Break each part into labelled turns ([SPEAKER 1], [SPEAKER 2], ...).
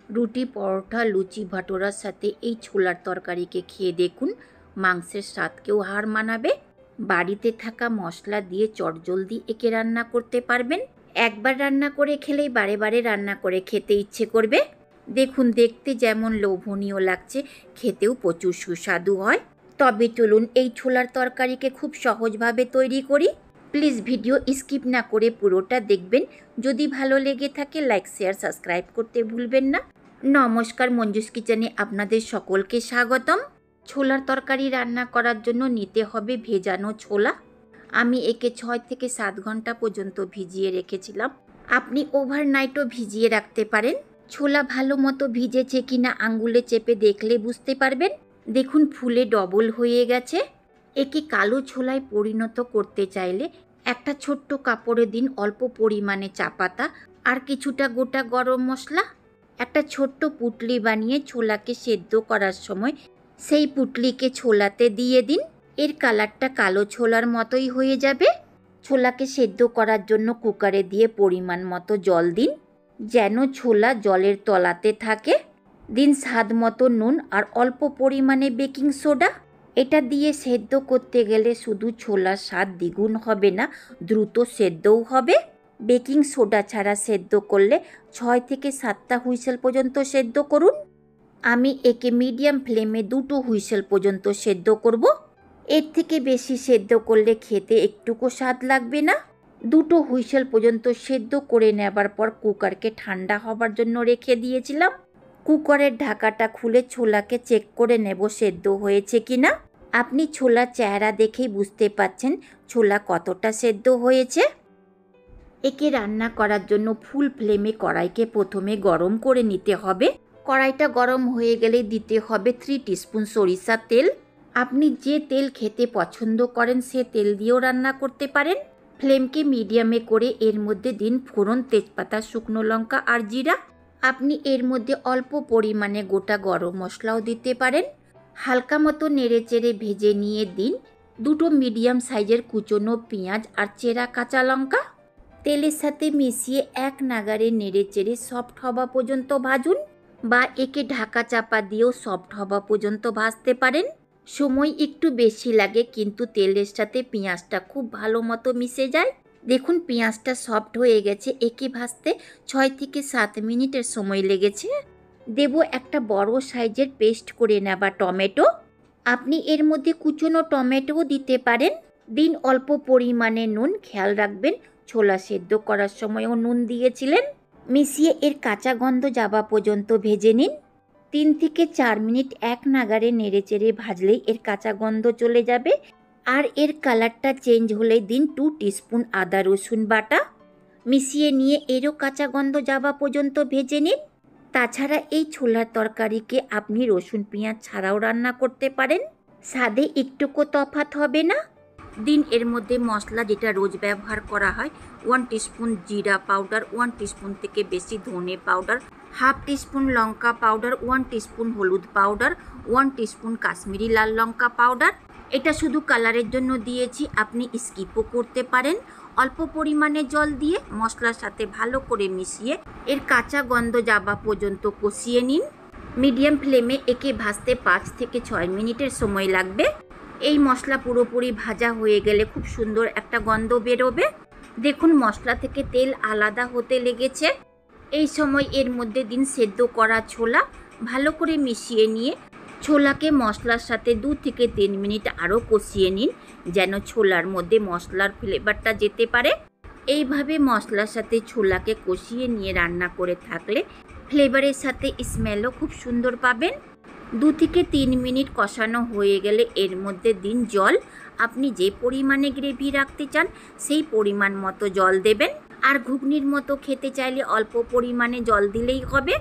[SPEAKER 1] রুটি, পরোটা, লুচি, ভাটোরার সাথে এই ছোলার তরকারিকে খেয়ে দেখুন, মাংসের স্বাদকেও হার মানাবে। বাড়িতে থাকা মশলা দিয়ে চটজলদি একে রান্না করতে পারবেন। একবার রান্না করে খেলেই বারে বারে রান্না করে খেতে ইচ্ছে করবে। দেখুন, দেখতে যেমন লোভনীয় লাগছে, খেতেও প্রচুর সুস্বাদু হয়। তবে চলুন এই ছোলার তরকারিকে খুব সহজভাবে তৈরি করি। প্লিজ ভিডিও স্কিপ না করে পুরোটা দেখবেন। যদি ভালো লেগে থাকে লাইক, শেয়ার, সাবস্ক্রাইব করতে ভুলবেন না। নমস্কার, মঞ্জুস কিচেনে আপনাদের সকলকে স্বাগতম। ছোলার তরকারি রান্না করার জন্য নিতে হবে ভেজানো ছোলা। আমি একে 6 থেকে 7 ঘন্টা পর্যন্ত ভিজিয়ে রেখেছিলাম। আপনি ওভারনাইটও ভিজিয়ে রাখতে পারেন। ছোলা ভালো মতো ভিজেছে কিনা আঙ্গুলে চেপে দেখলে বুঝতে পারবেন। দেখুন, ফুলে ডবল হয়ে গেছে। একে কালো ছোলায় পরিণত করতে চাইলে একটা ছোট্ট কাপড়ে দিন অল্প পরিমাণে চা পাতা আর কিছুটা গোটা গরম মশলা। একটা ছোট্ট পুটলি বানিয়ে ছোলাকে সেদ্ধ করার সময় সেই পুটলিকে ছোলাতে দিয়ে দিন। এর কালারটা কালো ছোলার মতোই হয়ে যাবে। ছোলাকে সেদ্ধ করার জন্য কুকারে দিয়ে পরিমাণ মতো জল দিন, যেন ছোলা জলের তলাতে থাকে। দিন স্বাদ মতো নুন আর অল্প পরিমাণে বেকিং সোডা। এটা দিয়ে সেদ্ধ করতে গেলে শুধু ছোলার স্বাদ দ্বিগুণ হবে না, দ্রুত সেদ্ধও হবে। বেকিং সোডা ছাড়া সেদ্ধ করলে 6 থেকে 7টা হুইসেল পর্যন্ত সেদ্ধ করুন। আমি একে মিডিয়াম ফ্লেমে 2টো হুইসেল পর্যন্ত সেদ্ধ করব। এর থেকে বেশি সেদ্ধ করলে খেতে একটুকু স্বাদ লাগবে না। 2টো হুইসেল পর্যন্ত সেদ্ধ করে নেবার পর কুকারকে ঠান্ডা হবার জন্য রেখে দিয়েছিলাম। কুকারের ঢাকাটা খুলে ছোলাকে চেক করে নেব সেদ্ধ হয়েছে কিনা। আপনি ছোলার চেহারা দেখেই বুঝতে পাচ্ছেন ছোলা কতটা সেদ্ধ হয়েছে। একে রান্না করার জন্য ফুল ফ্লেমে কড়াইকে প্রথমে গরম করে নিতে হবে। কড়াইটা গরম হয়ে গেলে দিতে হবে 3 টিস্পুন সরিষার তেল। আপনি যে তেল খেতে পছন্দ করেন সে তেল দিয়েও রান্না করতে পারেন। ফ্লেমকে মিডিয়ামে করে এর মধ্যে দিন ফোড়ন, তেজপাতা, শুকনো লঙ্কা আর জিরা। আপনি এর মধ্যে অল্প পরিমাণে গোটা গরম মশলাও দিতে পারেন। হালকা মতো নেড়েচেড়ে ভেজে নিয়ে দিন 2টো মিডিয়াম সাইজের কুচনো পেঁয়াজ আর চেরা কাঁচা লঙ্কা। তেলের সাথে মিশিয়ে এক নাগাড়ে নেড়েচেড়ে সফট হওয়া পর্যন্ত ভাজুন, বা একে ঢাকা চাপা দিয়েও সফট হওয়া পর্যন্ত ভাজতে পারেন। সময় একটু বেশি লাগে, কিন্তু তেলের সাথে পেঁয়াজটা খুব ভালো মতো মিশে যায়। দেখুন, পেঁয়াজটা সফট হয়ে গেছে। একে ভাজতে 6 থেকে 7 মিনিটের সময় লেগেছে। দেব একটা বড় সাইজের পেস্ট করে নেওয়া টমেটো। আপনি এর মধ্যে কুচনো টমেটোও দিতে পারেন। দিন অল্প পরিমাণে নুন, খেয়াল রাখবেন ছোলা সেদ্ধ করার সময়ও নুন দিয়েছিলেন। মিশিয়ে এর কাঁচা গন্ধ যাওয়া পর্যন্ত ভেজে নিন। 3 থেকে 4 মিনিট এক নাগাড়ে নেড়েচেড়ে ভাজলেই এর কাঁচা গন্ধ চলে যাবে। আর এর কালারটা চেঞ্জ হলেই দিন 2 টিস্পুন আদা রসুন বাটা। মিশিয়ে নিয়ে এরও কাঁচা গন্ধ যাওয়া পর্যন্ত ভেজে নিন। তাছাড়া এই ছোলার তরকারিকে আপনি রসুন পেঁয়াজ ছাড়াও রান্না করতে পারেন, স্বাদে একটুকু তফাৎ হবে না। দিন এর মধ্যে মশলা যেটা রোজ ব্যবহার করা হয়, 1 টিস্পুন জিরা পাউডার, 1 টিস্পুন থেকে বেশি ধনে পাউডার, হাফ টিস্পুন লঙ্কা পাউডার, 1 টিস্পুন হলুদ পাউডার, 1 টিস্পুন কাশ্মীরি লাল লঙ্কা পাউডার। এটা শুধু কালারের জন্য দিয়েছি, আপনি স্কিপও করতে পারেন। অল্প পরিমাণে জল দিয়ে মশলার সাথে ভালো করে মিশিয়ে এর কাঁচা গন্ধ যাওয়া পর্যন্ত কষিয়ে নিন। মিডিয়াম ফ্লেমে একে ভাজতে 5 থেকে 6 মিনিটের সময় লাগবে। এই মশলা পুরোপুরি ভাজা হয়ে গেলে খুব সুন্দর একটা গন্ধ বেরোবে। দেখুন, মশলা থেকে তেল আলাদা হতে লেগেছে। এই সময় এর মধ্যে দিন সেদ্ধ করা ছোলা। ভালো করে মিশিয়ে নিয়ে ছোলাকে মশলার সাথে 2 থেকে 3 মিনিট আরও কষিয়ে নিন, যেন ছোলার মধ্যে মশলার ফ্লেভারটা যেতে পারে। এইভাবে মশলার সাথে ছোলাকে কষিয়ে নিয়ে রান্না করে থাকলে ফ্লেভারের সাথে স্মেলও খুব সুন্দর পাবেন। 2 থেকে 3 মিনিট কষানো হয়ে গেলে এর মধ্যে দিন জল। আপনি যে পরিমাণে গ্রেভি রাখতে চান সেই পরিমাণ মতো জল দেবেন। আর ঘুগনির মতো খেতে চাইলে অল্প পরিমাণে জল দিলেই হবে।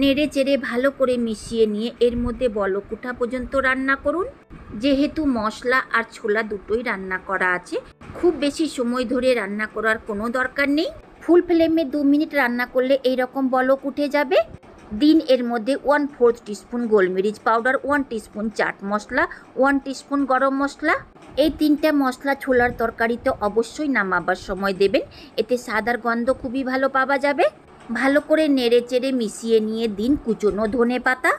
[SPEAKER 1] নেড়ে চেড়ে ভালো করে মিশিয়ে নিয়ে এর মধ্যে বলক ওঠা পর্যন্ত রান্না করুন। যেহেতু মশলা আর ছোলা দুটোই রান্না করা আছে, খুব বেশি সময় ধরে রান্না করার কোনো দরকার নেই। ফুল ফ্লেমে 2 মিনিট রান্না করলে এই রকম বলক উঠে যাবে। দিন এর মধ্যে 1/4 টিস্পুন গোলমরিচ powder, 1 teaspoon chaat masala, 1 teaspoon গরম মশলা। এই 3টা মশলা ছোলার তরকারিতে অবশ্যই নামাবার সময় দেবেন, এতে স্বাদ আর গন্ধ খুবই ভালো পাওয়া যাবে। ভালো করে নেড়ে চেড়ে মিশিয়ে নিয়ে দিন কুচনো ধনেপাতা।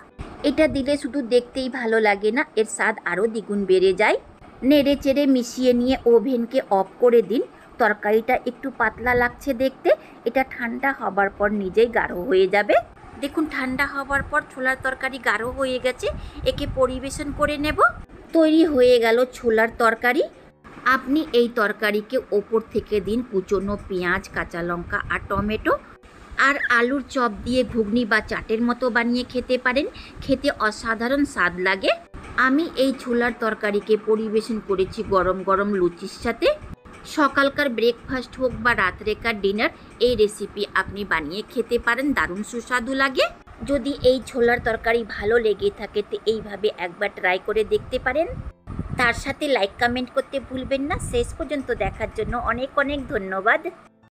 [SPEAKER 1] এটা দিলে শুধু দেখতেই ভালো লাগে না, এর স্বাদ আরও দ্বিগুণ বেড়ে যায়। নেড়ে চেড়ে মিশিয়ে নিয়ে ওভেনকে অফ করে দিন। তরকারিটা একটু পাতলা লাগছে দেখতে, এটা ঠান্ডা হবার পর নিজেই গাঢ় হয়ে যাবে। দেখুন ঠান্ডা হবার পর ছোলার তরকারি গাঢ় হয়ে গেছে, একে পরিবেশন করে নেব। তৈরি হয়ে গেল ছোলার তরকারি। আপনি এই তরকারিকে ওপর থেকে দিন কুচনো পেঁয়াজ, কাঁচা লঙ্কা আর টমেটো, আর আলুর চপ দিয়ে ঘুগনি বা চাটের মতো বানিয়ে খেতে পারেন। খেতে অসাধারণ স্বাদ লাগে। আমি এই ছোলার তরকারিকে পরিবেশন করেছি গরম গরম লুচির সাথে। সকালকার ব্রেকফাস্ট হোক বা রাত্রেকার ডিনার, এই রেসিপি আপনি বানিয়ে খেতে পারেন, দারুণ সুস্বাদু লাগে। যদি এই ছোলার তরকারি ভালো লেগে থাকে তো এইভাবে একবার ট্রাই করে দেখতে পারেন। তার সাথে লাইক কমেন্ট করতে ভুলবেন না। শেষ পর্যন্ত দেখার জন্য অনেক অনেক ধন্যবাদ।